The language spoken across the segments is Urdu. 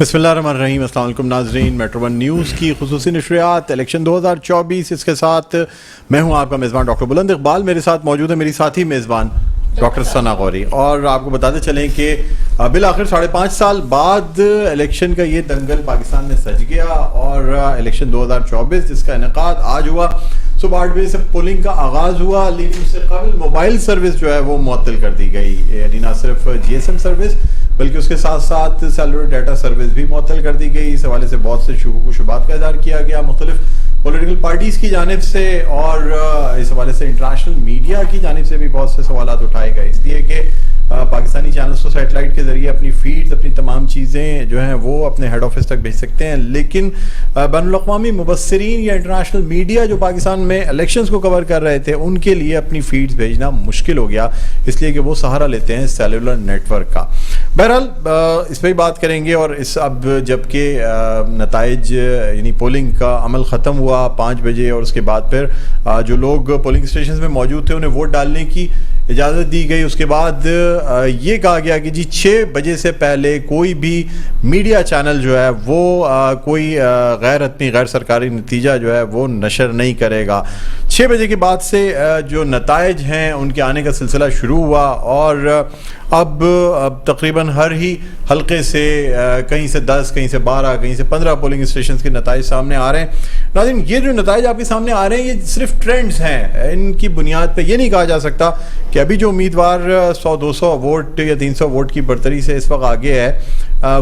بسم اللہ الرحمن الرحیم. السلام علیکم ناظرین. میٹرو ون نیوز کی خصوصی نشریات الیکشن 2024 اس کے ساتھ میں ہوں آپ کا میزبان ڈاکٹر بلند اقبال. میرے ساتھ موجود ہے میری ساتھی میزبان ڈاکٹر ثنا غوری. اور آپ کو بتاتے چلیں کہ بالآخر 5.5 سال بعد الیکشن کا یہ دنگل پاکستان میں سج گیا اور الیکشن 2024 جس کا انعقاد آج ہوا صبح 8 بجے سے پولنگ کا آغاز ہوا، لیکن اس سے قبل موبائل سروس جو ہے وہ معطل کر دی گئی. یعنی نہ صرف جی ایس ایم سروس بلکہ اس کے ساتھ ساتھ سیلولر ڈیٹا سروس بھی معطل کر دی گئی. اس حوالے سے بہت سے شکوک و شبہات کا اظہار کیا گیا مختلف پولیٹیکل پارٹیز کی جانب سے، اور اس حوالے سے انٹرنیشنل میڈیا کی جانب سے بھی بہت سے سوالات اٹھائے گئے، اس لیے کہ پاکستانی چینلز کو سیٹلائٹ کے ذریعے اپنی فیڈز، اپنی تمام چیزیں جو ہیں وہ اپنے ہیڈ آفس تک بھیج سکتے ہیں، لیکن بین الاقوامی مبصرین یا انٹرنیشنل میڈیا جو پاکستان میں الیکشنز کو کور کر رہے تھے ان کے لیے اپنی فیڈز بھیجنا مشکل ہو گیا، اس لیے کہ وہ سہارا لیتے ہیں سیلولر نیٹ ورک کا. بہرحال اس پہ ہی بات کریں گے. اور اس اب جب کہ نتائج یعنی پولنگ کا عمل ختم ہوا 5 بجے اور اس کے بعد پھر جو لوگ پولنگ اسٹیشنز میں موجود تھے انہیں ووٹ ڈالنے کی اجازت دی گئی. اس کے بعد یہ کہا گیا کہ جی 6 بجے سے پہلے کوئی بھی میڈیا چینل جو ہے وہ کوئی غیر حتمی غیر سرکاری نتیجہ جو ہے وہ نشر نہیں کرے گا. 6 بجے کے بعد سے جو نتائج ہیں ان کے آنے کا سلسلہ شروع ہوا اور اب تقریباً ہر ہی حلقے سے کہیں سے 10 کہیں سے 12 کہیں سے 15 پولنگ اسٹیشنز کے نتائج سامنے آ رہے ہیں. ناظرین یہ جو نتائج آپ کے سامنے آ رہے ہیں یہ صرف ٹرینڈز ہیں، ان کی بنیاد پہ یہ نہیں کہا جا سکتا کہ ابھی جو امیدوار 100-200 ووٹ یا 300 ووٹ کی برتری سے اس وقت آگے ہے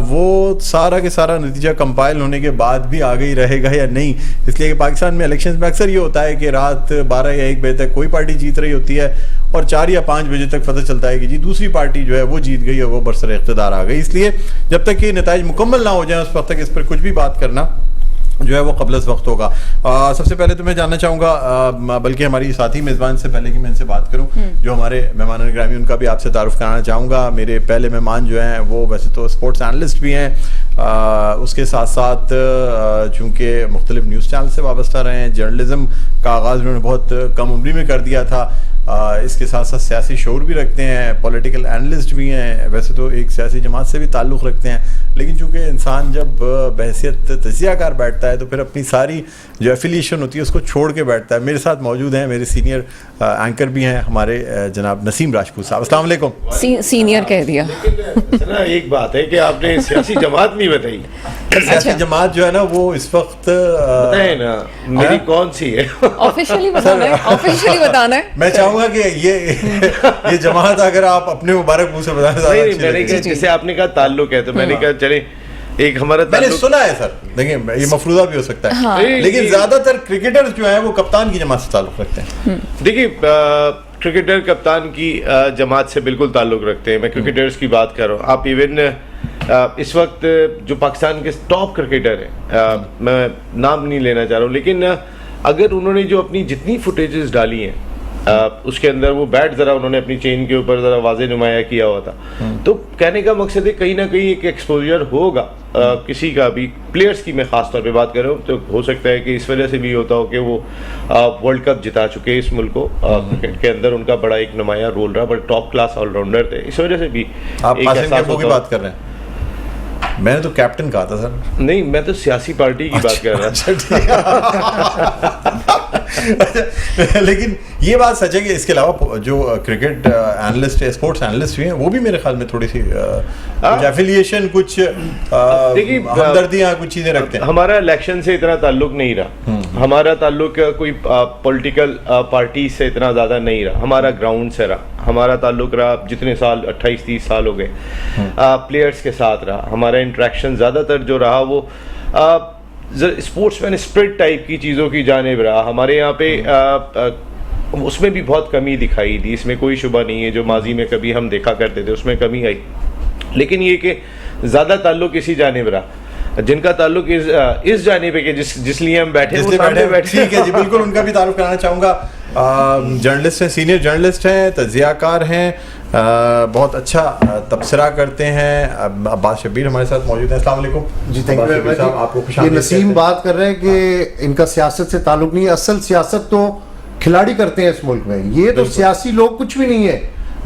وہ سارا کے سارا نتیجہ کمپائل ہونے کے بعد بھی آگے ہی رہے گا یا نہیں. اس لیے کہ پاکستان میں الیکشنز میں اکثر یہ ہوتا ہے کہ رات 12 یا 1 بجے تک کوئی پارٹی جیت رہی ہوتی ہے اور 4 یا 5 بجے تک پتہ چلتا ہے کہ جی دوسری پارٹی جو ہے وہ جیت گئی اور وہ برسر اقتدار آ گئی. اس لیے جب تک کہ نتائج مکمل نہ ہو جائیں اس وقت تک اس پر کچھ بھی بات کرنا جو ہے وہ قبل از وقت ہوگا. سب سے پہلے تو میں جاننا چاہوں گا بلکہ ہماری ساتھی میزبان سے پہلے کہ میں ان سے بات کروں جو ہمارے مہمان گرامی ان کا بھی آپ سے تعارف کرانا چاہوں گا. میرے پہلے مہمان جو ہیں وہ ویسے تو اسپورٹس اینالسٹ بھی ہیں، اس کے ساتھ ساتھ چونکہ مختلف نیوز چینل سے وابستہ رہے ہیں، جرنلزم کا آغاز انہوں نے بہت کم عمری میں کر دیا تھا، اس کے ساتھ ساتھ سیاسی شعور بھی رکھتے ہیں، پولیٹیکل اینالسٹ بھی ہیں، ویسے تو ایک سیاسی جماعت سے بھی تعلق رکھتے ہیں، لیکن چونکہ انسان جب بحیثیت تجزیہ کار بیٹھتا ہے تو پھر اپنی ساری جو ایفیلیشن ہوتی ہے اس کو چھوڑ کے بیٹھتا ہے. میرے ساتھ موجود ہیں میرے سینئر اینکر بھی ہیں ہمارے جناب نسیم راجپوت صاحب. السلام علیکم. سینئر کہہ دیا. ایک بات ہے کہ آپ نے سیاسی جماعت نہیں بتائی. سیاسی جماعت جو ہے نا وہ اس وقت بتائیں نا میری کون سی ہے. آفیشلی بتانا ہے. میں چاہوں گا کہ یہ جماعت اگر آپ اپنے مبارک منہ سے بتائیں. میں نے کہا جیسے آپ نے کہا تعلق ہے تو میں نے کہا چلے ایک ہمارا میں نے سنا ہے سر، دیکھیں یہ مفروضہ بھی ہو سکتا ہے لیکن زیادہ تر کرکٹرز جو ہیں وہ کپتان کی جماعت سے تعلق رکھتے ہیں. دیکھیے کرکٹر کپتان کی جماعت سے بالکل تعلق رکھتے ہیں. میں کرکٹرز کی بات کر رہا ہوں. آپ ایون اس وقت جو پاکستان کے ٹاپ کرکٹر ہیں، میں نام نہیں لینا چاہ رہا ہوں، لیکن اگر انہوں نے جو اپنی جتنی فوٹیجز ڈالی ہیں اس کے اندر وہ بیٹ ذرا انہوں نے اپنی چین کے اوپر ذرا واضح نمایاں کیا ہوا تھا، تو کہنے کا مقصد ہے کہیں نہ کہیں ایک ایکسپوجر ہوگا کسی کا بھی. پلیئرز کی میں خاص طور پہ بات کر رہا ہوں، تو ہو سکتا ہے کہ اس وجہ سے بھی ہوتا ہو کہ وہ ورلڈ کپ جتا چکے اس ملک کو، کرکٹ کے اندر ان کا بڑا ایک نمایاں رول رہا، بڑے ٹاپ کلاس آل راؤنڈر تھے، اس وجہ سے بھی آپ قاسم کیپو کی بات کر رہے ہیں. میں نے تو کیپٹن کہا تھا سر. نہیں میں تو سیاسی پارٹی کی بات کر رہا تھا. لیکن یہ بات سچ ہے کہ اس کے علاوہ جو کرکٹ اینالسٹ اسپورٹس اینالسٹ بھی ہیں وہ بھی میرے خیال میں تھوڑی سی ایفیلیشن کچھ ہمدردیاں کچھ چیزیں رکھتے ہیں. ہمارا الیکشن سے اتنا تعلق نہیں رہا، ہمارا تعلق کوئی پولیٹیکل پارٹی سے اتنا زیادہ نہیں رہا، ہمارا گراؤنڈ سے رہا. ہمارا تعلق رہا جتنے سال 28-30 سال ہو گئے پلیئرز کے ساتھ رہا. ہمارا انٹریکشن زیادہ تر جو رہا وہ اسپورٹس مین اسپرٹ ٹائپ کی چیزوں کی جانب رہا. ہمارے یہاں پہ اس میں بھی بہت کمی دکھائی دی، اس میں کوئی شبہ نہیں ہے. جو ماضی میں کبھی ہم دیکھا کرتے تھے اس میں کمی آئی، لیکن یہ کہ زیادہ تعلق اسی جانب رہا جن کا تعلق اس جانب ہے کہ جس لیے ہم بیٹھے. ٹھیک ہے جی، بالکل ان کا بھی تعارف کرانا چاہوں گا. جرنلسٹ ہیں، سینئر جرنلسٹ ہیں، تجزیہ کار ہیں، بہت اچھا تبصرہ کرتے ہیں. عباس شبیر ہمارے ساتھ موجود ہیں. السلام علیکم. جی تھینک یو. آپ کو خوش آمدید. یہ نسیم بات کر رہے ہیں کہ ان کا سیاست سے تعلق نہیں ہے. اصل سیاست تو کھلاڑی کرتے ہیں اس ملک میں، یہ تو سیاسی لوگ کچھ بھی نہیں ہے.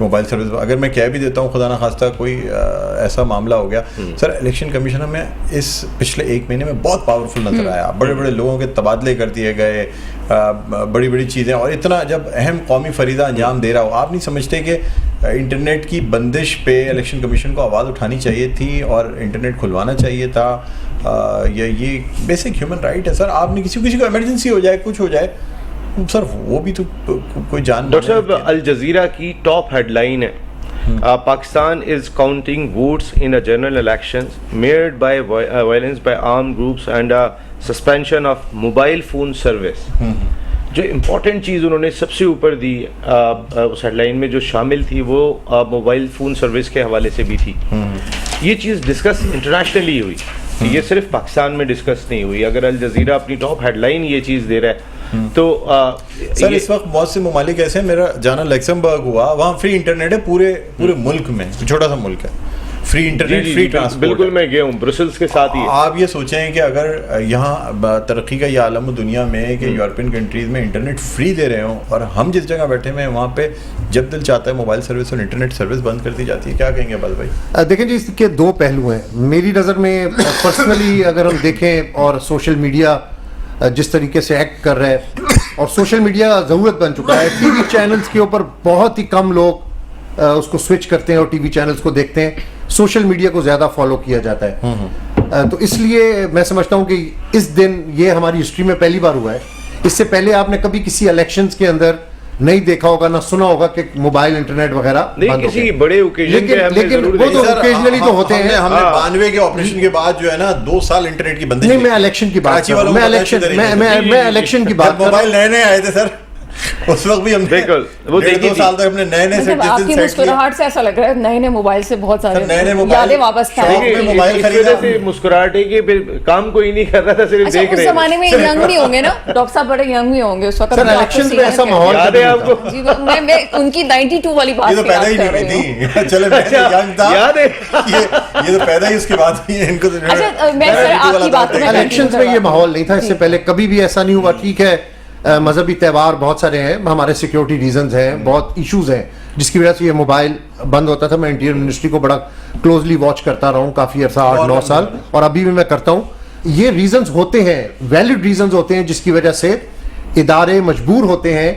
موبائل سروس اگر میں کہہ بھی دیتا ہوں خدا نخواستہ کوئی ایسا معاملہ ہو گیا سر الیکشن کمیشن ہمیں اس پچھلے 1 مہینے میں بہت پاورفل نظر آیا, بڑے بڑے لوگوں کے تبادلے کر دیے گئے, بڑی بڑی چیزیں, اور اتنا جب اہم قومی فریضہ انجام دے رہا ہو, آپ نہیں سمجھتے کہ انٹرنیٹ کی بندش پہ الیکشن کمیشن کو آواز اٹھانی چاہیے تھی اور انٹرنیٹ کھلوانا چاہیے تھا؟ یہ بیسک ہیومن رائٹ ہے سر. آپ نے کسی کو ایمرجنسی ہو جائے, کچھ ہو جائے سر, وہ بھی تو کوئی جان. ڈاکٹر صاحب الجزیرہ کی ٹاپ ہیڈ لائن ہے Pakistan is counting votes in general elections marred by violence by armed groups and suspension of mobile phone service. جو امپورٹنٹ چیز انہوں نے سب سے اوپر دی اس ہیڈ لائن میں جو شامل تھی وہ موبائل فون سروس کے حوالے سے بھی تھی. یہ چیز ڈسکس انٹرنیشنلی ہوئی, یہ صرف پاکستان میں ڈسکس نہیں ہوئی. اگر الجزیرہ اپنی ٹاپ ہیڈ لائن یہ چیز دے رہا ہے تو سر اس وقت بہت سے ممالک ایسے ہیں, میرا جانا لیکسمبرگ ہوا, وہاں فری انٹرنیٹ ہے پورے ملک میں, چھوٹا سا ملک ہے, فری انٹرنیٹ, فری ٹرانسپورٹ. بالکل میں گیا ہوں برسلز کے ساتھ ہی. آپ یہ سوچیں کہ اگر یہاں ترقی کا یہ عالم دنیا میں کہ یورپین کنٹریز میں انٹرنیٹ فری دے رہے ہوں اور ہم جس جگہ بیٹھے ہوئے ہیں وہاں پہ جب دل چاہتا ہے موبائل سروس اور انٹرنیٹ سروس بند کر دی جاتی ہے, کیا کہیں گے عباس بھائی؟ دیکھیں جی, اس کے 2 پہلو ہیں میری نظر میں. پرسنلی اگر ہم دیکھیں اور سوشل میڈیا جس طریقے سے ایکٹ کر رہا ہے اور سوشل میڈیا ضرورت بن چکا ہے, ٹی وی چینلز کے اوپر بہت ہی کم لوگ اس کو سوئچ کرتے ہیں اور ٹی وی چینلز کو دیکھتے ہیں, سوشل میڈیا کو زیادہ فالو کیا جاتا ہے. تو اس لیے میں سمجھتا ہوں کہ اس دن یہ ہماری ہسٹری میں پہلی بار ہوا ہے. اس سے پہلے آپ نے کبھی کسی الیکشنز کے اندر نہیں دیکھا ہوگا, نہ سنا ہوگا کہ موبائل انٹرنیٹ وغیرہ نہیں کسی بڑے اوکیزن پہ. لیکن وہ تو اوکیجنلی تو ہوتے ہیں. ہم نے 92 کے آپریشن کے بعد جو ہے نا 2 سال انٹرنیٹ کی بندش. نہیں, میں الیکشن کی بات کر رہا ہوں, میں الیکشن کی بات کر رہا ہوں. موبائل نئے آئے تھے سر اس وقت بھی ہم بالکل وہ 2 سال تک ہم نے نئے مطلب آپ کی مسکراہٹ سے ایسا لگ رہا ہے نئے موبائل سے بہت سارے یادیں واپس سے مسکراہٹ ہے کہ کام کوئی نہیں کر رہا تھا, صرف دیکھ رہے ہیں. اس زمانے میں ینگ بھی ہوں گے نا ڈاکٹر صاحب, بڑے ینگ بھی ہوں گے اس وقت. الیکشن میں ایسا ماحول یاد ہے آپ کو؟ جی میں ان کی 92 والی بات یہ تو پیدا ہی نہیں ہوئی تھی. چلے ینگ تھا, یاد ہے یہ تو پیدا ہی اس کے بعد ہوئی ہے. ان کو اچھا میں آپ کی بات کروں, الیکشنز میں یہ ماحول نہیں تھا, اس سے پہلے کبھی بھی ایسا نہیں ہوا. ٹھیک ہے مذہبی تہوار بہت سارے ہیں, ہمارے سیکیورٹی ریزنز ہیں, بہت ایشوز ہیں جس کی وجہ سے یہ موبائل بند ہوتا تھا. میں انٹیریئر منسٹری کو بڑا کلوزلی واچ کرتا رہا ہوں کافی عرصہ, 8-9 سال, اور ابھی بھی میں کرتا ہوں. یہ ریزنز ہوتے ہیں, ویلڈ ریزنز ہوتے ہیں جس کی وجہ سے ادارے مجبور ہوتے ہیں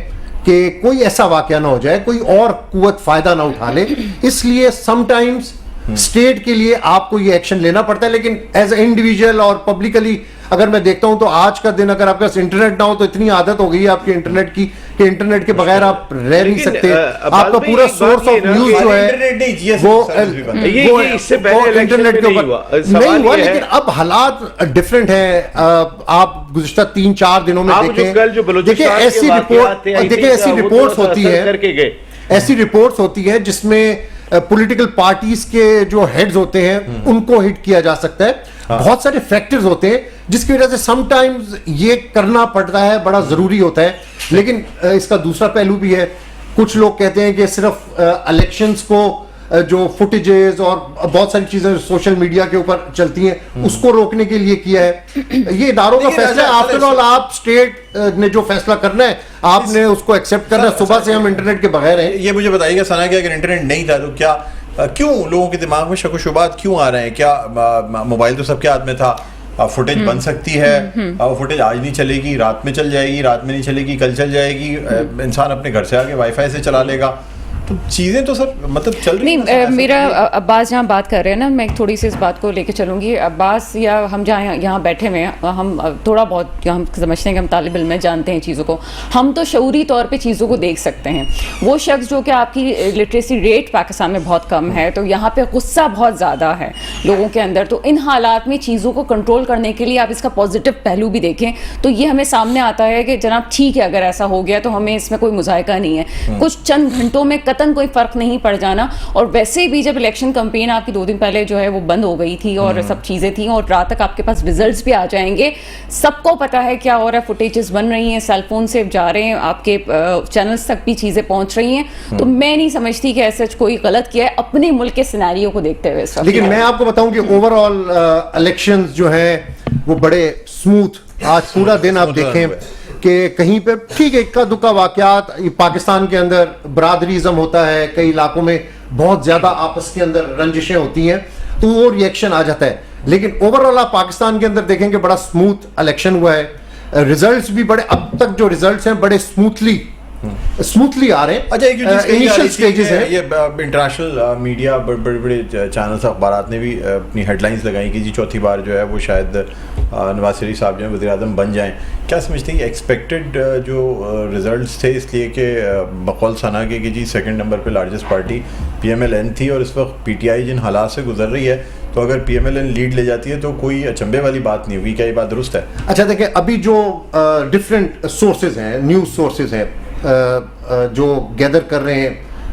کہ کوئی ایسا واقعہ نہ ہو جائے, کوئی اور قوت فائدہ نہ اٹھا لے. اس لیے سم ٹائمز اسٹیٹ کے لیے آپ کو یہ ایکشن لینا پڑتا ہے, لیکن ایز اے انڈیویجول اور پبلکلی اگر میں دیکھتا ہوں تو آج کا دن اگر آپ کے پاس انٹرنیٹ نہ ہو تو اتنی عادت ہو گئی ہے آپ کے انٹرنیٹ کی کہ انٹرنیٹ کے بغیر آپ رہ نہیں سکتے. آپ کا پورا سورس آف نیوز جو ہے وہ انٹرنیٹ کے اوپر نہیں ہوا. لیکن اب حالات ڈفرینٹ ہیں. آپ گزشتہ 3-4 دنوں میں دیکھیں ایسی رپورٹس ہوتی ہیں جس میں پولیٹیکل پارٹیز کے جو ہیڈز ہوتے ہیں ان کو ہٹ کیا جا سکتا ہے. بہت سارے فیکٹرز ہوتے ہیں جس کی وجہ سے سم ٹائمز یہ کرنا پڑتا ہے, بڑا ضروری ہوتا ہے. لیکن اس کا دوسرا پہلو بھی ہے. کچھ لوگ کہتے ہیں کہ صرف الیکشنز کو جو فوٹیجز اور بہت ساری چیزیں سوشل میڈیا کے اوپر چلتی ہیں اس کو روکنے کے لیے کیا ہے. یہ اداروں کا فیصلہ ہے. آفٹر آل آپ اسٹیٹ نے جو فیصلہ کرنا ہے آپ نے اس کو ایکسیپٹ کرنا ہے. صبح سے ہم انٹرنیٹ کے بغیر ہیں. یہ مجھے بتائیے گا ثنا کہ اگر انٹرنیٹ نہیں تھا تو کیا کیوں لوگوں کے دماغ میں شک و شبہات کیوں آ رہے ہیں؟ کیا موبائل تو سب کے ہاتھ میں تھا, فوٹیج بن سکتی ہے, وہ فوٹیج آج نہیں چلے گی, رات میں چل جائے گی, رات میں نہیں چلے گی, کل چل جائے گی, انسان اپنے گھر سے آگے وائی فائی سے چلا لے گا, تو چیزیں تو سر مطلب چل رہی ہیں. نہیں میرا عباس جہاں بات کر رہے ہیں نا, میں تھوڑی سی اس بات کو لے کے چلوں گی. عباس یا ہم جہاں یہاں بیٹھے ہوئے ہیں ہم تھوڑا بہت ہم سمجھتے ہیں کہ ہم طالب علم میں جانتے ہیں چیزوں کو, ہم تو شعوری طور پہ چیزوں کو دیکھ سکتے ہیں. وہ شخص جو کہ آپ کی لٹریسی ریٹ پاکستان میں بہت کم ہے تو یہاں پہ غصہ بہت زیادہ ہے لوگوں کے اندر, تو ان حالات میں چیزوں کو کنٹرول کرنے کے لیے آپ اس کا پازیٹیو پہلو بھی دیکھیں تو یہ ہمیں سامنے آتا ہے کہ جناب ٹھیک ہے اگر ایسا ہو گیا تو ہمیں اس میں کوئی مذائقہ نہیں ہے. کچھ چند گھنٹوں میں قطعاً کوئی فرق نہیں پڑ جانا. اور ویسے بھی جب الیکشن کمپین آپ کی 2 دن پہلے جو ہے وہ بند ہو گئی تھی اور سب چیزیں تھیں اور رات تک آپ کے پاس ریزلٹس بھی آ جائیں گے, سب کو پتا ہے کیا ہو رہا ہے, فوٹیجز بن رہی ہیں, سیل فون سے جا رہے ہیں, آپ کے چینلز تک بھی چیزیں پہنچ رہی ہیں. تو میں نہیں سمجھتی کہ ایسا کوئی غلط کیا ہے اپنے ملک کے سیناریو کو دیکھتے ہوئے. لیکن میں آپ کو بتاؤں کہ اوور آل الیکشنز جو ہیں وہ بڑے اسموتھ. آج پورا دن آپ دیکھیں کہ کہیں پہ ٹھیک ہے اکا دکا واقعات پاکستان کے اندر برادریزم ہوتا ہے, کئی علاقوں میں بہت زیادہ آپس کے اندر رنجشیں ہوتی ہیں تو وہ ریئیکشن آ جاتا ہے, لیکن اوور آل آپ پاکستان کے اندر دیکھیں کہ بڑا سموتھ الیکشن ہوا ہے, ریزلٹس بھی بڑے, اب تک جو ریزلٹس ہیں بڑے اسموتھلی آ رہے ہیں. اچھا ایک انیشل سٹیجز ہیں, یہ انٹرنیشنل میڈیا بڑے بڑے چینلز اخبارات نے بھی اپنی ہیڈ لائنز لگائیں کہ جی چوتھی بار جو ہے وہ شاید نواز شریف صاحب جو ہیں وزیر اعظم بن جائیں. کیا سمجھتے ہیں ایکسپیکٹڈ جو ریزلٹس تھے, اس لیے کہ بقول ثنا کے کہ جی سیکنڈ نمبر پہ largest party P M L N تھی اور اس وقت پی ٹی آئی جن حالات سے گزر رہی ہے تو اگر P M L N lead لے جاتی ہے تو کوئی اچنبے والی بات نہیں ہوئی, کیا یہ بات درست ہے؟ اچھا دیکھیں ابھی جو ڈفرینٹ سورسز ہیں, نیوز سورسز ہیں جو گیدر کر رہے ہیں,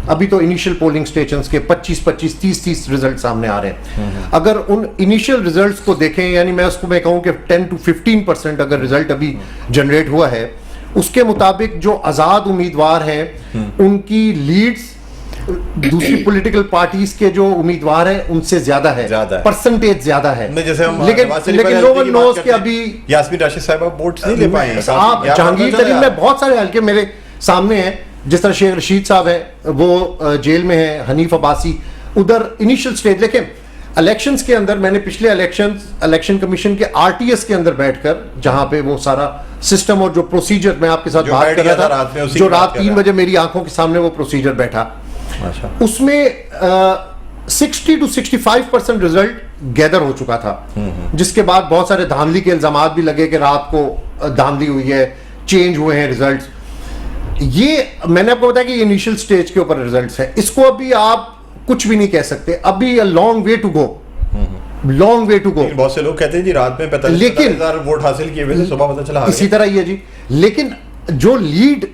ابھی تو انیشیل پولنگ اسٹیشنز کے 25 30 رزلٹ سامنے آ رہے ہیں. اگر ان انیشیل رزلٹس کو دیکھیں, یعنی میں اس کو میں کہوں کہ 10 to 15% اگر رزلٹ ابھی جنریٹ ہوا ہے, اس کے مطابق جو آزاد امیدوار ہیں ان کی لیڈز دوسری پولیٹیکل پارٹیز کے جو امیدوار ہیں ان سے زیادہ ہے, پرسنٹیج زیادہ ہے. لیکن نو ون نوز کہ ابھی یاسمین راشد صاحبہ ووٹس نہیں لے پائے ہیں. آپ جہانگیر ترین میں بہت سارے حلقے میرے سامنے ہیں, جس طرح شیخ رشید صاحب ہیں وہ جیل میں ہیں, حنیف عباسی ادھر انیشل سٹیج. دیکھیں الیکشنز کے اندر میں نے پچھلے الیکشن کمیشن کے آر ٹی ایس کے اندر بیٹھ کر, جہاں پہ وہ سارا سسٹم اور جو پروسیجر میں آپ کے ساتھ بات کر رہا تھا, جو رات 3 بجے میری آنکھوں کے سامنے وہ پروسیجر بیٹھا, اس میں 60 to 65% رزلٹ گیدر ہو چکا تھا, جس کے بعد بہت سارے دھاندلی کے الزامات بھی لگے کہ رات کو دھاندلی ہوئی ہے, چینج ہوئے ہیں رزلٹس. یہ میں نے آپ کو بتایا کہ یہ انیشل سٹیج کے اوپر رزلٹس ہیں, اس کو ابھی آپ کچھ بھی نہیں کہہ سکتے, ابھی لانگ وے ٹو گو. بہت سے لوگ کہتے ہیں جی رات میں 45,000 ووٹ حاصل کیے ہوئے صبح پتہ چلا اسی طرح ہی ہے جی. لیکن جو لیڈ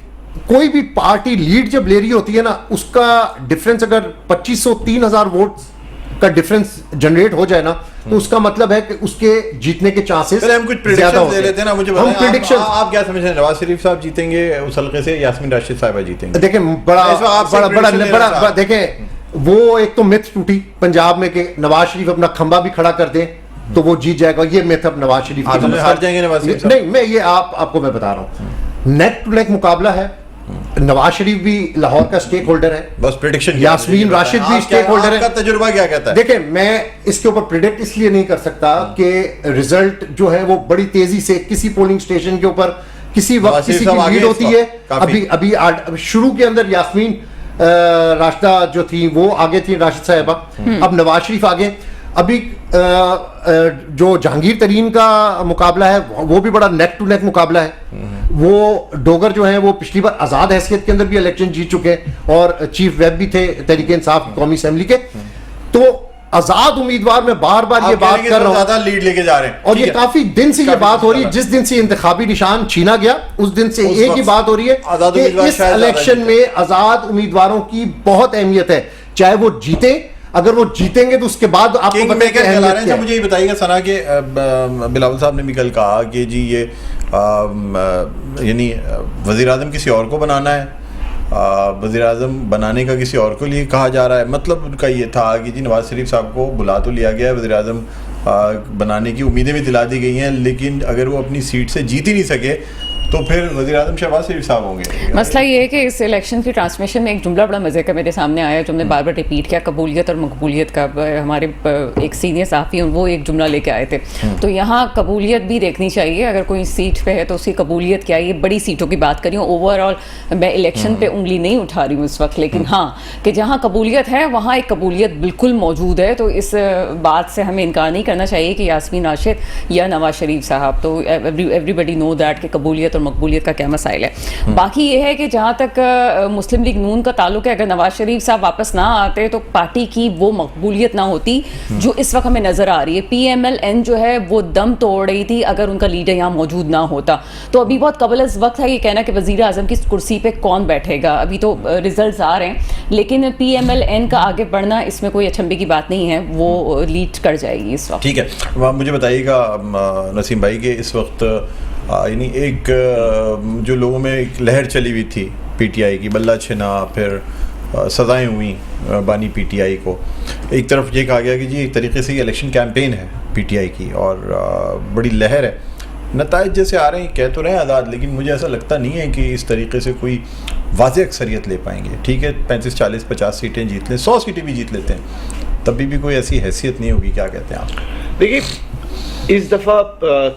کوئی بھی پارٹی لیڈ جب لے رہی ہوتی ہے نا, اس کا ڈفرنس اگر 2,500-3,000 ووٹس کا ڈفرنس جنریٹ ہو جائے نا, تو اس کا مطلب ہے کہ اس کے جیتنے کے چانسز ہم کچھ پریڈکشن دے لیتے ہیں نا. مجھے بتائیں آپ کیا سمجھتے ہیں, نواز شریف صاحب جیتیں گے اس حلقے سے, یاسمین راشد صاحبہ جیتیں گے؟ دیکھیں بڑا دیکھیں وہ ایک تو متھ ٹوٹی پنجاب میں کہ نواز شریف اپنا کھمبا بھی کھڑا کر دیں تو وہ جیت جائے گا, یہ متھ اب نواز شریف ہار جائیں گے نواز شریف. نہیں, میں یہ آپ کو میں بتا رہا ہوں, نیک ٹو نیک مقابلہ ہے. نواز شریف بھی لاہور کا سٹیک ہولڈر ہے, بس پریڈکشن. یاسمین راشد بھی سٹیک ہولڈر ہے. آپ کا تجربہ کیا کہتا ہے؟ دیکھیں میں اس کے اوپر پریڈکٹ اس لیے نہیں کر سکتا کہ رزلٹ جو ہے وہ بڑی تیزی سے کسی پولنگ اسٹیشن کے اوپر کسی وقت کسی کی لیڈ ہوتی ہے. ابھی شروع کے اندر یاسمین راشدہ جو تھی وہ آگے تھی, راشد صاحبہ, اب نواز شریف آگے. ابھی جو جہانگیر ترین کا مقابلہ ہے وہ بھی بڑا نیک ٹو نیک مقابلہ ہے. وہ ڈوگر جو ہیں وہ پچھلی بار آزاد حیثیت کے اندر بھی الیکشن جیت چکے اور چیف ویب بھی تھے تحریک انصاف قومی اسمبلی کے. تو آزاد امیدوار میں بار بار یہ بات کر رہا ہوں, زیادہ لیڈ لے کے جا رہے ہیں, اور یہ کافی دن سے یہ بات ہو رہی ہے. جس دن سے انتخابی نشان چھینا گیا اس دن سے ایک ہی بات ہو رہی ہے کہ اس الیکشن میں آزاد امیدواروں کی بہت اہمیت ہے, چاہے وہ جیتے. اگر وہ جیتیں گے تو اس کے بعد آپ کو مجھے یہ بتائیے گا ثنا کہ بلاول صاحب نے بھی کل کہا کہ جی یہ یعنی وزیر اعظم کسی اور کو بنانا ہے, وزیر اعظم بنانے کا کسی اور کو لیے کہا جا رہا ہے. مطلب ان کا یہ تھا کہ جی نواز شریف صاحب کو بلا تو لیا گیا ہے, وزیر اعظم بنانے کی امیدیں بھی دلا دی گئی ہیں, لیکن اگر وہ اپنی سیٹ سے جیت ہی نہیں سکے تو پھر وزیر اعظم شہباز شریف صاحب ہوں گے. مسئلہ یہ ہے کہ اس الیکشن کی ٹرانسمیشن میں ایک جملہ بڑا مزے کا میرے سامنے آیا جو ہم نے بار بار ریپیٹ کیا, قبولیت اور مقبولیت کا. ہمارے ایک سینئر صحافی ہیں وہ ایک جملہ لے کے آئے تھے, تو یہاں قبولیت بھی دیکھنی چاہیے. اگر کوئی سیٹ پہ ہے تو اس کی قبولیت کیا ہے. یہ بڑی سیٹوں کی بات کر رہی ہوں, اوور آل میں الیکشن پہ انگلی نہیں اٹھا رہی ہوں اس وقت, لیکن ہاں کہ جہاں قبولیت ہے وہاں ایک قبولیت بالکل موجود ہے. تو اس بات سے ہمیں انکار نہیں کرنا چاہیے کہ یاسمین راشد یا نواز شریف صاحب, تو ایوری بڈی نو دیٹ کہ قبولیت اور مقبولیت کا کیا مسائل ہے. باقی یہ ہے کہ جہاں تک مسلم لیگ نون کا تعلق ہے, اگر نواز شریف صاحب واپس نہ آتے تو پارٹی کی وہ مقبولیت نہ ہوتی جو اس وقت ہمیں نظر آ رہی ہے. پی ایم ایل این جو ہے وہ دم توڑ رہی تھی اگر ان کا لیڈر یہاں موجود نہ ہوتا. تو ابھی بہت قبل از وقت ہے یہ کہنا کہ وزیر اعظم کی کرسی پہ کون بیٹھے گا. ابھی تو ریزلٹس آ رہے ہیں, لیکن پی ایم ایل این کا آگے بڑھنا اس میں کوئی اچنبے کی بات نہیں ہے, وہ لیڈ کر جائے گی اس وقت. ٹھیک ہے, مجھے بتائیے گا نسیم بھائی کہ اس وقت یعنی ایک جو لوگوں میں ایک لہر چلی ہوئی تھی پی ٹی آئی کی, بلہ چھنا, پھر سزائیں ہوئیں بانی پی ٹی آئی کو. ایک طرف یہ کہا گیا کہ جی ایک طریقے سے یہ الیکشن کیمپین ہے پی ٹی آئی کی اور بڑی لہر ہے, نتائج جیسے آ رہے ہیں کہہ تو رہے ہیں آزاد, لیکن مجھے ایسا لگتا نہیں ہے کہ اس طریقے سے کوئی واضح اکثریت لے پائیں گے. ٹھیک ہے 35 40 50 سیٹیں جیت لیں, 100 سیٹیں بھی جیت لیتے ہیں, تبھی بھی کوئی ایسی حیثیت نہیں ہوگی. کیا کہتے ہیں آپ؟ دیکھیے اس دفعہ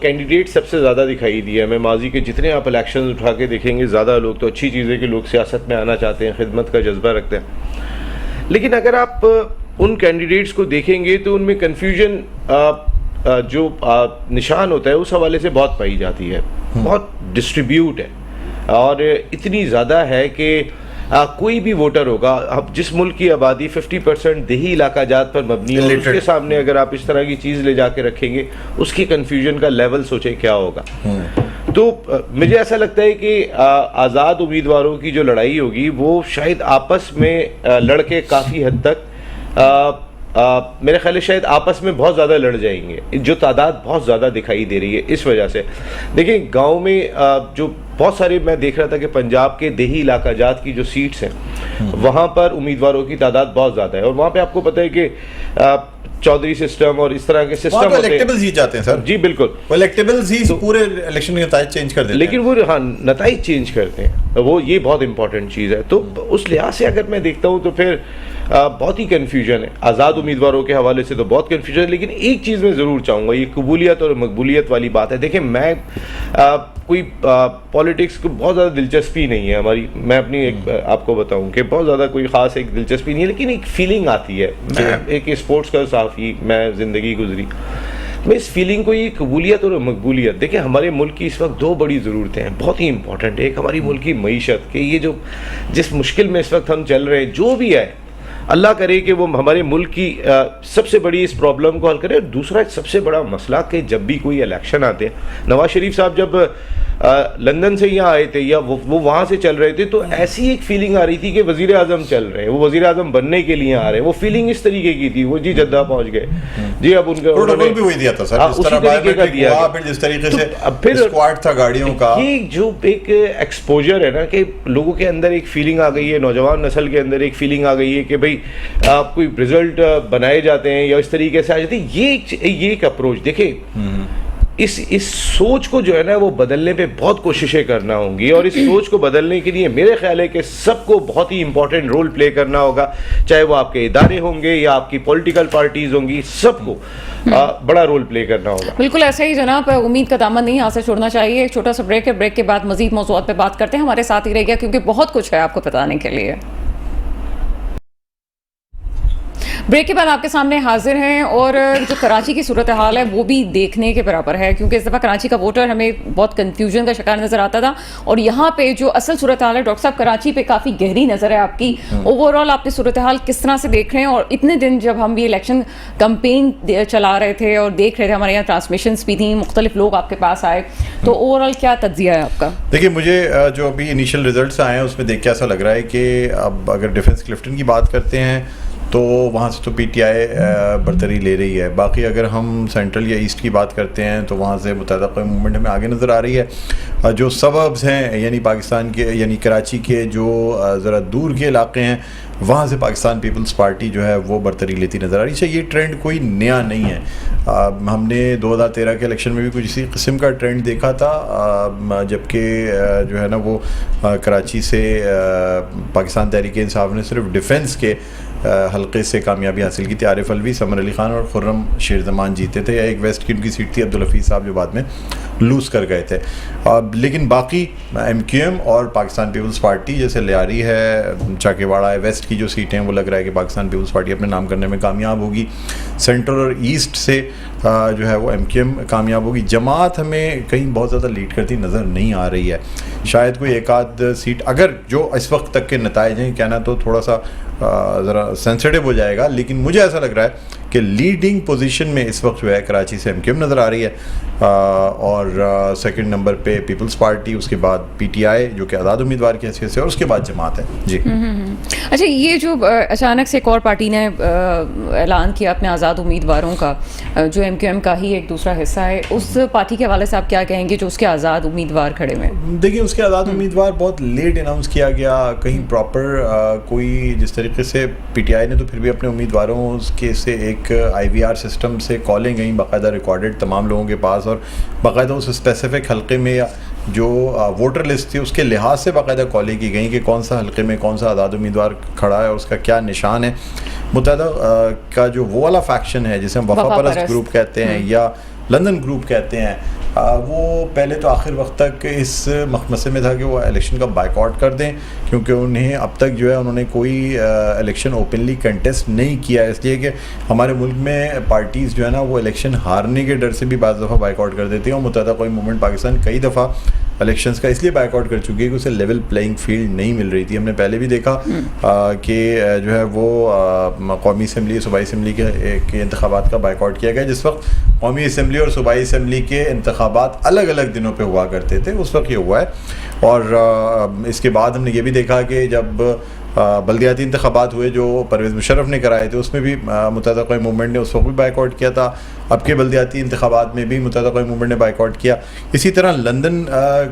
کینڈیڈیٹ سب سے زیادہ دکھائی دیا ہے. ماضی کے جتنے آپ الیکشنز اٹھا کے دیکھیں گے, زیادہ لوگ تو اچھی چیز ہے کہ لوگ سیاست میں آنا چاہتے ہیں, خدمت کا جذبہ رکھتے ہیں, لیکن اگر آپ ان کینڈیڈیٹس کو دیکھیں گے تو ان میں کنفیوژن جو نشان ہوتا ہے اس حوالے سے بہت پائی جاتی ہے. بہت ڈسٹریبیوٹ ہے اور اتنی زیادہ ہے کہ کوئی بھی ووٹر ہوگا, اب جس ملک کی آبادی 50% دیہی علاقہ جات پر مبنی ہے, اس کے سامنے اگر آپ اس طرح کی چیز لے جا کے رکھیں گے, اس کی کنفیوژن کا لیول سوچیں کیا ہوگا. تو مجھے ایسا لگتا ہے کہ آزاد امیدواروں کی جو لڑائی ہوگی وہ شاید آپس میں لڑ کے کافی حد تک میرے خیال ہے شاید آپس میں بہت زیادہ لڑ جائیں گے, جو تعداد بہت زیادہ دکھائی دے رہی ہے اس وجہ سے. دیکھیں گاؤں میں جو بہت سارے میں دیکھ رہا تھا کہ پنجاب کے دیہی علاقہ جات کی جو سیٹس ہیں وہاں پر امیدواروں کی تعداد بہت زیادہ ہے, اور وہاں پہ آپ کو پتہ ہے کہ چودھری سسٹم اور اس طرح کے سسٹم ہوتے ہیں. الیکٹیبلز ہی جاتے ہیں سر. جی بالکل, الیکٹیبلز ہی پورے الیکشن کے نتائج چینج کر دیتے ہیں, لیکن وہ ہاں نتائج چینج کرتے ہیں, وہ یہ بہت امپورٹنٹ چیز ہے. تو اس لحاظ سے اگر میں دیکھتا ہوں تو پھر بہت ہی کنفیوژن ہے آزاد امیدواروں کے حوالے سے, تو بہت کنفیوژن ہے. لیکن ایک چیز میں ضرور چاہوں گا, یہ قبولیت اور مقبولیت والی بات ہے. دیکھیں میں کوئی پالیٹکس کو بہت زیادہ دلچسپی نہیں ہے ہماری, میں اپنی ایک آپ کو بتاؤں کہ بہت زیادہ کوئی خاص ایک دلچسپی نہیں ہے, لیکن ایک فیلنگ آتی ہے. میں ایک اسپورٹس کا صحافی میں زندگی گزری, میں اس فیلنگ کو, یہ قبولیت اور مقبولیت, دیکھیں ہمارے ملک کی اس وقت دو بڑی ضرورتیں ہیں بہت ہی امپورٹنٹ. ایک ہماری ملک کی معیشت, کہ یہ جو جس مشکل میں اس وقت ہم چل رہے ہیں, جو بھی ہے اللہ کرے کہ وہ ہمارے ملک کی سب سے بڑی اس پرابلم کو حل کرے. اور دوسرا سب سے بڑا مسئلہ کہ جب بھی کوئی الیکشن آتے ہیں, نواز شریف صاحب جب لندن سے یہاں آئے تھے یا وہ وہاں سے چل رہے تھے, تو ایسی ایک فیلنگ آ رہی تھی کہ وزیر اعظم چل رہے ہیں, وہ وزیر اعظم بننے کے لیے آ رہے ہیں. وہ فیلنگ اس طریقے کی تھی, وہ جی جدہ پہنچ گئے, جی اب ان کا پروٹوکول بھی وہی دیا تھا سر, اسی طریقے کا دیا, پھر جس طریقے سے اسکواڈ تھا گاڑیوں کا. یہ جو ایک ایکسپوجر ہے نا, کہ لوگوں کے اندر ایک فیلنگ آ گئی ہے, نوجوان نسل کے اندر ایک فیلنگ آ گئی ہے کہ بھائی آپ کوئی رزلٹ بنائے جاتے ہیں یا اس طریقے سے آ جاتے ہیں. یہ ایک اپروچ, دیکھیں اس سوچ کو جو ہے نا وہ بدلنے پہ بہت کوششیں کرنا ہوں گی, اور اس سوچ کو بدلنے کے لیے میرے خیال ہے کہ سب کو بہت ہی امپورٹنٹ رول پلے کرنا ہوگا, چاہے وہ آپ کے ادارے ہوں گے یا آپ کی پولیٹیکل پارٹیز ہوں گی, سب کو بڑا رول پلے کرنا ہوگا. بالکل ایسے ہی جناب, امید کا دامن نہیں ہاتھ سے چھوڑنا چاہیے. ایک چھوٹا سا بریک ہے, بریک کے بعد مزید موضوعات پہ بات کرتے ہیں. ہمارے ساتھ ہی رہ گیا کیونکہ بہت کچھ ہے آپ کو بتانے کے لیے. بریک کے بعد آپ کے سامنے حاضر ہیں, اور جو کراچی کی صورتحال ہے وہ بھی دیکھنے کے برابر ہے, کیونکہ اس دفعہ کراچی کا ووٹر ہمیں بہت کنفیوژن کا شکار نظر آتا تھا, اور یہاں پہ جو اصل صورتحال ہے ڈاکٹر صاحب کراچی پہ کافی گہری نظر ہے آپ کی. اوور آل آپ کی صورتحال کس طرح سے دیکھ رہے ہیں, اور اتنے دن جب ہم یہ الیکشن کمپین چلا رہے تھے اور دیکھ رہے تھے, ہمارے یہاں ٹرانسمیشنز بھی تھیں, مختلف لوگ آپ کے پاس آئے, تو اوور آل کیا تجزیہ ہے آپ کا؟ دیکھیے مجھے جو ابھی انیشیل ریزلٹس آئے ہیں اس میں دیکھ کے ایسا لگ رہا ہے کہ اب اگر ڈیفنس کلفٹن کی بات کرتے ہیں تو وہاں سے تو پی ٹی آئی برتری لے رہی ہے. باقی اگر ہم سینٹرل یا ایسٹ کی بات کرتے ہیں تو وہاں سے متحدہ قومی موومنٹ ہمیں آگے نظر آ رہی ہے. جو سببز ہیں یعنی پاکستان کے, یعنی کراچی کے جو ذرا دور کے علاقے ہیں, وہاں سے پاکستان پیپلز پارٹی جو ہے وہ برتری لیتی نظر آ رہی ہے. یہ ٹرینڈ کوئی نیا نہیں ہے, ہم نے 2013 کے الیکشن میں بھی کچھ اسی قسم کا ٹرینڈ دیکھا تھا, جبکہ جو ہے نا وہ کراچی سے پاکستان تحریک انصاف نے صرف ڈیفنس کے حلقے سے کامیابی حاصل کی تھی. عارف الوی, سمر علی خان اور خرم شیر زمان جیتے تھے, یا ایک ویسٹ کی ان کی سیٹ تھی عبدالحفیظ صاحب جو بعد میں لوز کر گئے تھے. لیکن باقی ایم کیو ایم اور پاکستان پیپلز پارٹی جیسے لیاری ہے, چاکیواڑا ہے, ویسٹ کی جو سیٹیں ہیں وہ لگ رہا ہے کہ پاکستان پیپلز پارٹی اپنے نام کرنے میں کامیاب ہوگی. سینٹرل اور ایسٹ سے جو ہے وہ ایم کیو ایم کامیاب ہوگی. جماعت ہمیں کہیں بہت زیادہ لیڈ کرتی نظر نہیں آ رہی ہے. شاید کوئی ایک آدھ سیٹ, اگر جو اس وقت تک کے نتائج ہیں کہنا تو تھوڑا سا ذرا سینسٹیو ہو جائے گا, لیکن مجھے ایسا لگ رہا ہے کہ لیڈنگ پوزیشن میں اس وقت جو ہے کراچی سے ایم کیو ایم نظر آ رہی ہے, اور سیکنڈ نمبر پہ پیپلز پارٹی, اس کے بعد پی ٹی آئی جو کہ آزاد امیدوار کی حیثیت سے, اور اس کے بعد جماعت ہے. جی اچھا یہ جو اچانک سے ایک اور پارٹی نے اعلان کیا اپنے آزاد امیدواروں کا جو ایم کیو ایم کا ہی ایک دوسرا حصہ ہے, اس پارٹی کے حوالے سے آپ کیا کہیں گے جو اس کے آزاد امیدوار کھڑے ہوئے ہیں؟ دیکھیں اس کے آزاد امیدوار بہت لیٹ اناؤنس کیا گیا, کہیں پراپر کوئی جس طریقے سے پی ٹی آئی نے تو پھر بھی اپنے امیدواروں کے سے ایک آئی وی آر سسٹم سے کالیں گئیں باقاعدہ ریکارڈڈ تمام لوگوں کے پاس, اور باقاعدہ اس اسپیسیفک حلقے میں جو ووٹر لسٹ تھی اس کے لحاظ سے باقاعدہ کالیں کی گئیں کہ کون سا حلقے میں کون سا آزاد امیدوار کھڑا ہے اور اس کا کیا نشان ہے. متحدہ کا جو وہ والا فیکشن ہے جسے ہم وفا پرست گروپ کہتے ہیں یا لندن گروپ کہتے ہیں, وہ پہلے تو آخر وقت تک اس مخمصے میں تھا کہ وہ الیکشن کا بائیکاٹ کر دیں, کیونکہ انہیں اب تک جو ہے انہوں نے کوئی الیکشن اوپنلی کنٹیسٹ نہیں کیا, اس لیے کہ ہمارے ملک میں پارٹیز جو ہے نا وہ الیکشن ہارنے کے ڈر سے بھی بعض دفعہ بائیکاٹ کر دیتی ہیں, اور متحدہ قومی موومنٹ پاکستان کئی دفعہ الیکشنز کا اس لیے بائیکاٹ کر چکی ہے کہ اسے لیول پلینگ فیلڈ نہیں مل رہی تھی. ہم نے پہلے بھی دیکھا کہ جو ہے وہ قومی اسمبلی صوبائی اسمبلی کے انتخابات کا بائیکاٹ کیا گیا, جس وقت قومی اسمبلی اور صوبائی اسمبلی کے انتخابات الگ الگ دنوں پہ ہوا کرتے تھے, اس وقت یہ ہوا ہے. اور اس کے بعد ہم نے یہ بھی دیکھا کہ جب بلدیاتی انتخابات ہوئے جو پرویز مشرف نے کرائے تھے اس میں بھی متحدہ قومی موومنٹ نے اس وقت بھی بائیکاٹ کیا تھا, اب کے بلدیاتی انتخابات میں بھی متحدہ قومی موومنٹ نے بائیکاٹ کیا. اسی طرح لندن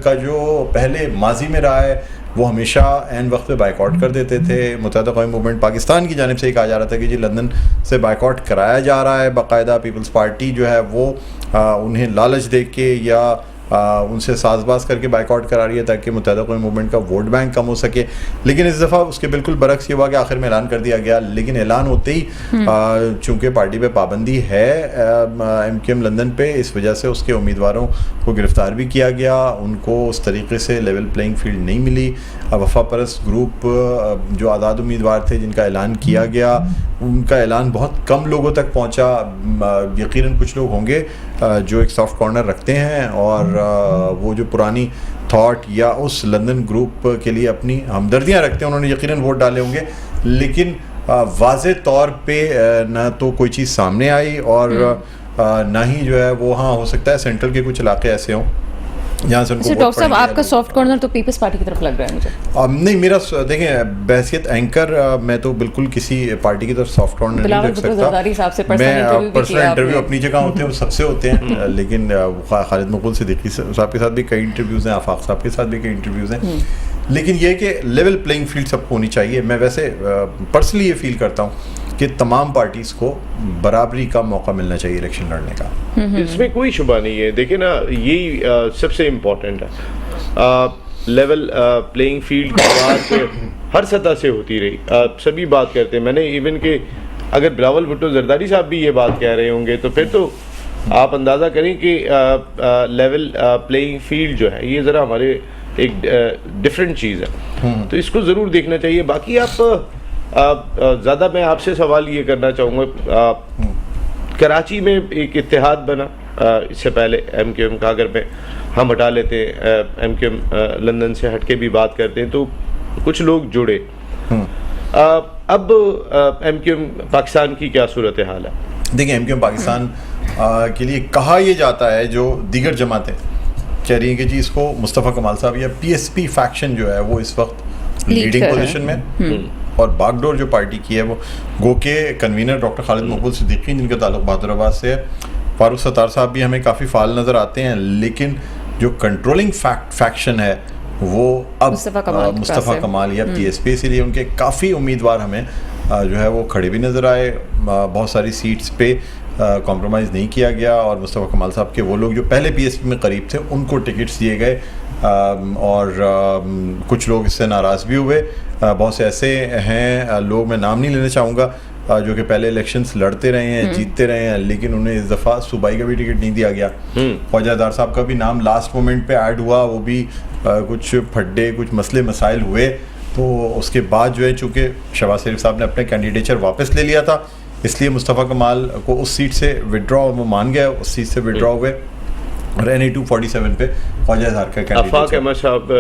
کا جو پہلے ماضی میں رہا ہے وہ ہمیشہ عین وقت پہ بائیکاٹ کر دیتے تھے. متحدہ قومی موومنٹ پاکستان کی جانب سے یہ کہا جا رہا تھا کہ جی لندن سے بائیکاٹ کرایا جا رہا ہے, باقاعدہ پیپلز پارٹی جو ہے وہ انہیں لالچ دے کے یا ان سے ساز باز کر کے بائیکاٹ کرا رہی ہے تاکہ متحدہ قومی موومنٹ کا ووٹ بینک کم ہو سکے. لیکن اس دفعہ اس کے بالکل برعکس یہ ہوا کہ آخر میں اعلان کر دیا گیا, لیکن اعلان ہوتے ہی چونکہ پارٹی پہ پابندی ہے ایم کیو ایم لندن پہ, اس وجہ سے اس کے امیدواروں کو گرفتار بھی کیا گیا, ان کو اس طریقے سے لیول پلینگ فیلڈ نہیں ملی. وفا پرست گروپ جو آزاد امیدوار تھے جن کا اعلان کیا گیا, ان کا اعلان بہت کم لوگوں تک پہنچا. یقیناً کچھ لوگ ہوں گے جو ایک سافٹ کارنر رکھتے ہیں اور وہ جو پرانی تھاٹ یا اس لندن گروپ کے لیے اپنی ہمدردیاں رکھتے ہیں, انہوں نے یقیناً ووٹ ڈالے ہوں گے, لیکن واضح طور پہ نہ تو کوئی چیز سامنے آئی اور نہ ہی جو ہے وہ ہاں ہو سکتا ہے سینٹرل کے کچھ علاقے ایسے ہوں جہاں سے ان کو ڈاکٹر صاحب آپ کا سافٹ کارنر تو پیپلز پارٹی کی طرف لگ رہا ہے مجھے. نہیں, میرا دیکھیں بحیثیت اینکر میں تو بالکل کسی پارٹی کی طرف سافٹ کارنر نہیں رکھ سکتا. میں پرسنل انٹرویو اپنی جگہ ہوتے ہیں وہ سب سے ہوتے ہیں, لیکن خالد مقبول صدیقی صاحب کے ساتھ بھی کئی انٹرویوز ہیں, آفاق صاحب کے ساتھ بھی کئی انٹرویوز ہیں, لیکن یہ کہ لیول پلینگ فیلڈ سب کو ہونی چاہیے. میں ویسے پرسنلی یہ فیل کرتا ہوں کہ تمام پارٹیز کو برابری کا موقع ملنا چاہیے الیکشن لڑنے کا, اس میں کوئی شبہ نہیں ہے. دیکھیں نا, یہی سب سے امپورٹنٹ ہے. لیول پلینگ فیلڈ کی بات ہر سطح سے ہوتی رہی, سبھی بات کرتے ہیں. میں نے ایون کہ اگر بلاول بھٹو زرداری صاحب بھی یہ بات کہہ رہے ہوں گے تو پھر تو آپ اندازہ کریں کہ لیول پلینگ فیلڈ جو ہے یہ ذرا ہمارے ایک ڈفرینٹ چیز ہے, تو اس کو ضرور دیکھنا چاہیے. باقی آپ زیادہ میں آپ سے سوال یہ کرنا چاہوں گا, کراچی میں ایک اتحاد بنا اس سے پہلے ایم کیو ایم کا, اگر میں ہم ہٹا لیتے ہیں ایم کیو ایم لندن سے ہٹ کے بھی بات کرتے ہیں تو کچھ لوگ جڑے. اب ایم کیو ایم پاکستان کی کیا صورتحال ہے؟ دیکھیں ایم کیو ایم پاکستان کے لیے کہا یہ جاتا ہے, جو دیگر جماعتیں کہہ رہی ہیں کہ جی اس کو مصطفیٰ کمال صاحب یا پی ایس پی فیکشن جو ہے وہ اس وقت لیڈنگ پوزیشن میں, اور باغ ڈور جو پارٹی کی ہے وہ گو کے کنوینر ڈاکٹر خالد مقبول صدیقی جن کا تعلق بہادر آباد سے ہے, فاروق ستار صاحب بھی ہمیں کافی فعال نظر آتے ہیں, لیکن جو کنٹرولنگ فیکشن ہے وہ اب مصطفیٰ کمال یا پی ایس پی, اسی لیے ان کے کافی امیدوار ہمیں جو ہے وہ کھڑے بھی نظر آئے. بہت ساری سیٹس پہ کمپرومائز نہیں کیا گیا, اور مصطفیٰ کمال صاحب کے وہ لوگ جو پہلے پی ایس پی میں قریب تھے ان کو ٹکٹس دیے گئے, اور کچھ لوگ اس سے ناراض بھی ہوئے. بہت سے ایسے ہیں لوگ, میں نام نہیں لینا چاہوں گا, جو کہ پہلے الیکشنز لڑتے رہے ہیں, جیتتے رہے ہیں, لیکن انہیں اس دفعہ صوبائی کا بھی ٹکٹ نہیں دیا گیا. خواجہ دار صاحب کا بھی نام لاسٹ مومنٹ پہ ایڈ ہوا, وہ بھی کچھ پھڈے کچھ مسئلے مسائل ہوئے, تو اس کے بعد جو ہے چونکہ شہباز شریف صاحب نے اپنے کینڈیڈیچر واپس لے لیا تھا, اس لیے مصطفیٰ کمال کو اس سیٹ سے ودرا, وہ مان گیا, اس سیٹ سے ودرا ہوئے, اور NA-247 پہ خواجہ اظہار کا کینڈیڈیٹ. آفاق احمد صاحب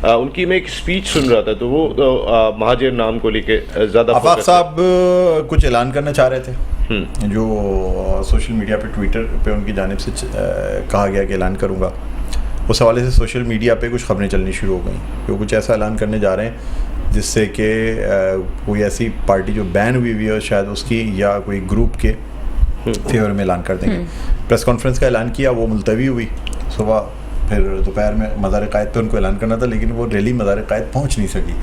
ان کی میں ایک سپیچ سن رہا تھا تو وہ مہاجر نام کو لے کے زیادہ آفاق صاحب کچھ اعلان کرنا چاہ رہے تھے جو سوشل میڈیا پہ ٹویٹر پہ ان کی جانب سے کہا گیا کہ اعلان کروں گا. اس حوالے سے سوشل میڈیا پہ کچھ خبریں چلنی شروع ہو گئیں کہ وہ کچھ ایسا اعلان کرنے جا رہے ہیں جس سے کہ کوئی ایسی پارٹی جو بین ہوئی ہوئی ہے شاید اس کی یا کوئی گروپ کے فیور میں اعلان کر دیں گے. پریس کانفرنس کا اعلان کیا, وہ ملتوی ہوئی صبح, پھر دوپہر میں مزار قائد پہ ان کو اعلان کرنا تھا لیکن وہ ریلی مزار قائد پہنچ نہیں سکی.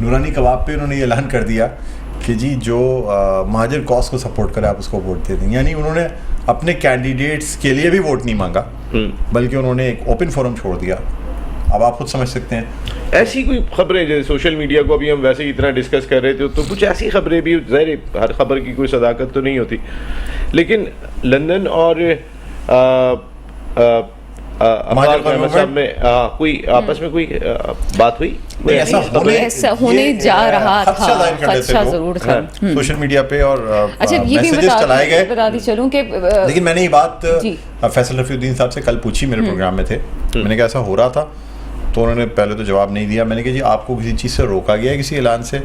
نورانی کباب پہ انہوں نے یہ اعلان کر دیا کہ جی جو مہاجر کاز کو سپورٹ کرے آپ اس کو ووٹ دے دیں. یعنی انہوں نے اپنے کینڈیڈیٹس کے لیے بھی ووٹ نہیں مانگا بلکہ انہوں نے ایک اوپن فورم چھوڑ دیا. اب آپ خود سمجھ سکتے ہیں ایسی کوئی خبریں جیسے سوشل میڈیا کو ابھی ہم ویسے ہی اتنا ڈسکس کر رہے تھے تو کچھ ایسی خبریں بھی, ظاہر ہر خبر کی کوئی صداقت تو نہیں ہوتی, لیکن لندن اور صاحب میں کوئی آپس میں کوئی بات ہوئی, ایسا ہونے جا رہا تھا, خدشہ ضرور تھا سوشل میڈیا پہ اور اچھا یہ بھی بتا دی چلوں کہ لیکن میں نے یہ بات فیصل رفیع الدین صاحب سے کل پوچھی, میرے پروگرام میں تھے, میں نے کہا ایسا ہو رہا تھا تو انہوں نے پہلے تو جواب نہیں دیا. میں نے کہا جی آپ کو کسی چیز سے روکا گیا ہے کسی اعلان سے,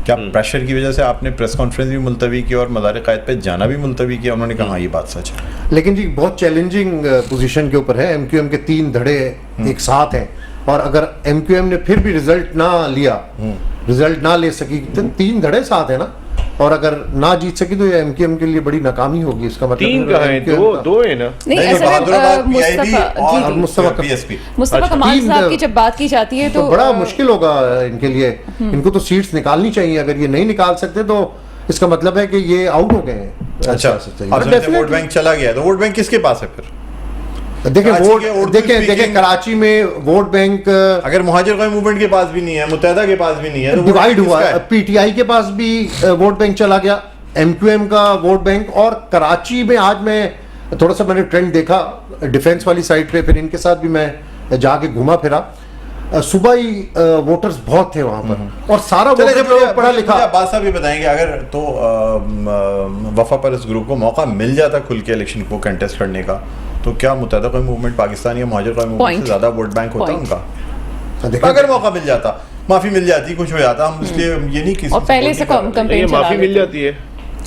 کیا پریشر کی وجہ سے آپ نے پریس کانفرنس بھی ملتوی کی اور مزار قائد پہ جانا بھی ملتوی کیا؟ انہوں نے کہا ہاں یہ بات سچ ہے. لیکن جی بہت چیلنجنگ پوزیشن کے اوپر ہے, ایم کیو ایم کے 3 دھڑے ایک ساتھ ہیں اور اگر ایم کیو ایم نے پھر بھی رزلٹ نہ لے سکی, 3 دھڑے ساتھ ہیں نا, اور اگر نہ جیت سکی تو یہ ایم کیو ایم کے لیے بڑی ناکامی ہوگی. اس کا مطلب 3 کہاں ہیں, 2 ہیں نا. مصطفیٰ کمال صاحب کی جب بات کی جاتی ہے تو بڑا مشکل ہوگا ان کے لیے, ان کو تو سیٹس نکالنی چاہیے. اگر یہ نہیں نکال سکتے تو اس کا مطلب ہے کہ یہ آؤٹ ہو گئے ہیں. اچھا ووٹ بینک چلا گیا تو ووٹ بینک کس کے پاس ہے پھر؟ دیکھیں کراچی میں ووٹ بینک اگر مہاجر قومی موومنٹ کے پاس بھی نہیں ہے, متحدہ کے پاس بھی نہیں ہے, ڈیوائیڈ ہوا ہے. پی ٹی آئی کے پاس بھی ووٹ بینک چلا گیا, ایم کیو ایم کا ووٹ بینک. اور کراچی میں آج میں تھوڑا سا میں نے ٹرینڈ دیکھا ڈیفینس والی سائڈ پہ, پھر ان کے ساتھ بھی میں جا کے گھوما پھرا, صبح ہی ووٹرز بہت تھے وہاں پر اور سارا پڑھا لکھا. عباس صاحب یہ بتائیں گے اگر تو وفا پر اس گروپ کو موقع مل جاتا کھل کے الیکشن کو کنٹیسٹ کرنے کا تو کیا متحدہ قومی موومنٹ پاکستان یا مہاجر قومی موومنٹ سے زیادہ ووٹ بینک ہوتا ان کا؟ اگر موقع مل جاتا, معافی مل جاتی, کچھ ہو جاتا, ہم اس لیے یہ نہیں کسی پہلے سے کمپین معافی مل جاتی ہے,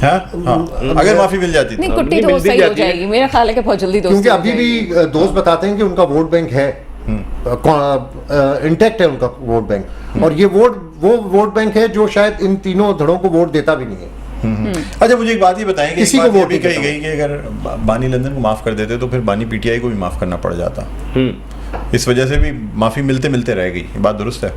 اگر معافی مل جاتی نہیں کٹی تو صحیح ہو جائے گی. میرا خیال ہے کہ بہت جلدی دوستی, کیونکہ ابھی بھی دوست بتاتے ہیں کہ ان کا ووٹ بینک ہے, انٹیکٹ ہے ان کا ووٹ بینک, اور یہ وہ ووٹ بینک ہے جو شاید ان تینوں دھڑوں کو ووٹ دیتا بھی نہیں ہے. اچھا مجھے ایک بات یہ بتائیں کہ کسی کو ووٹ بھی کہی گئی کہ اگر بانی لندن کو معاف کر دیتے تو پھر بانی پی ٹی آئی کو بھی معاف کرنا پڑ جاتا, اس وجہ سے بھی معافی ملتے رہ گئی. یہ بات درست ہے؟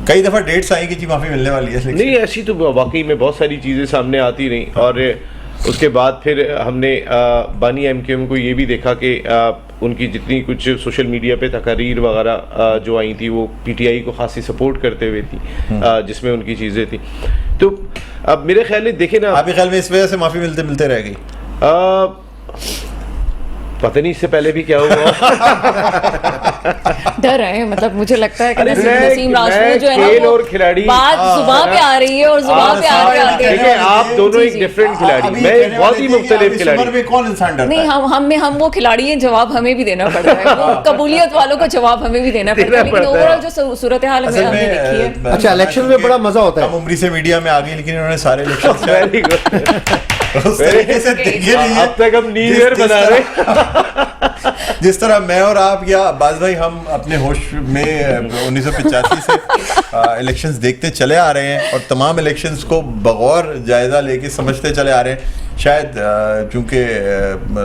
کئی دفعہ ڈیٹس آئی کہ جی معافی ملنے والی ہے, نہیں ایسی تو واقعی میں بہت ساری چیزیں سامنے آتی رہیں. اور اس کے بعد پھر ہم نے بانی ایم کیو ایم کو یہ بھی دیکھا کہ ان کی جتنی کچھ سوشل میڈیا پہ تقاریر وغیرہ جو آئی تھی وہ پی ٹی آئی کو خاصی سپورٹ کرتے ہوئے تھی, جس میں ان کی چیزیں تھیں. تو اب میرے خیال میں دیکھیں نا, آپ کے خیال میں اس وجہ سے معافی ملتے رہ گئی؟ پتہ نہیں اس سے پہلے بھی کیا ہوا, ڈر رہے ہیں. مطلب مجھے لگتا ہے کہ نسیم راجپوت جو ہے نا کھیل اور کھلاڑی بات زباں پہ آ رہی ہے اور زباں پہ آ کے دیکھیں آپ دونوں ایک ڈفرینٹ کھلاڑی, میں ایک بہت ہی مختلف کھلاڑی. کون انسان ڈرتا نہیں, ہم وہ کھلاڑی ہیں, جواب ہمیں بھی دینا پڑتا ہے, وہ قبولیت والوں کو جواب ہمیں بھی دینا پڑتا ہے. لیکن اوورآل جو صورتحال ہم نے دیکھی ہے, اچھا الیکشن میں بڑا مزہ ہوتا ہے. کم عمری سے میڈیا میں آ گئی لیکن انہوں نے سارے الیکشن اب تک ہم نیو ایئر بنا رہے, جس طرح میں اور آپ یا عباس بھائی ہم اپنے ہوش میں 1985 سے الیکشنز دیکھتے چلے آ رہے ہیں اور تمام الیکشنز کو بغور جائزہ لے کے سمجھتے چلے آ رہے ہیں. شاید چونکہ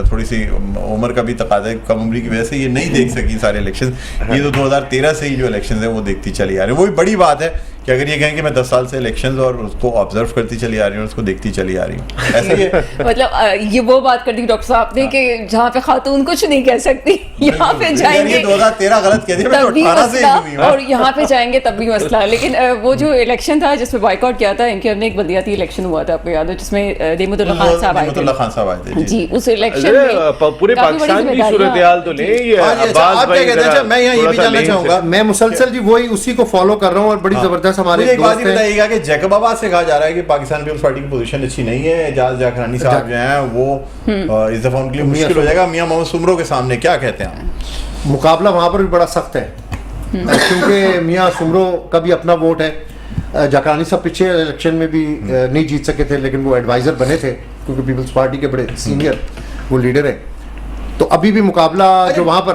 تھوڑی سی عمر کا بھی تقاضا ہے, کم عمری کی وجہ سے یہ نہیں دیکھ سکی سارے الیکشنز. یہ تو 2013 سے ہی جو الیکشنز ہیں وہ دیکھتی چلی آ رہی ہیں. وہی بڑی بات ہے کہ اگر یہ کہیں کہ میں 10 سال سے الیکشنز اور اس کو آبزرو کرتی چلی آ رہی ہوں, اس کو دیکھتی چلی آ رہی ہوں, ایسا ہی ہے. مطلب یہ وہ بات کر دی ڈاکٹر صاحب نے کہ جہاں پہ خاتون کچھ نہیں کہہ سکتی, یہاں پہ جائیں گے 2013 غلط کہہ دیا, تب بھی مسئلہ, اور یہاں پہ جائیں گے تب بھی مسئلہ. لیکن وہ جو الیکشن تھا جس میں بائیکاٹ کیا تھا, ان کے نے ایک بلدیاتی الیکشن ہوا تھا, آپ کو یاد ہے, جس میں نعمت اللہ خان صاحب آئے تھے. جی اس الیکشن میں پورے پاکستان کی صورتحال تو نہیں ہے. میں یہاں یہ بھی جاننا چاہوں گا, میں مسلسل جی وہی اسی کو فالو کر رہا ہوں اور بڑی زبردست ہمارے دوست ہیں. بتائیے گا کہ جیکب آباد سے کہا جا رہا ہے کہ پاکستان پیپلز پارٹی کی پوزیشن اچھی نہیں ہے, اعجاز جاکرانی صاحب جو ہیں وہ اس دفعہ ان کے لیے مشکل ہو جائے گا. میاں محمد سمرو کے سامنے کیا کہتے ہیں آپ؟ مقابلہ وہاں پر بھی بڑا سخت ہے کیونکہ میاں سمرو کا بھی اپنا ووٹ ہے. جاکرانی صاحب پچھلے الیکشن میں بھی نہیں جیت سکے تھے لیکن وہ ایڈوائزر بنے تھے کیونکہ پیپلز پارٹی کے بڑے سینئر وہ لیڈر ہیں. تو ابھی بھی مقابلہ جو وہاں پر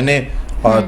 NA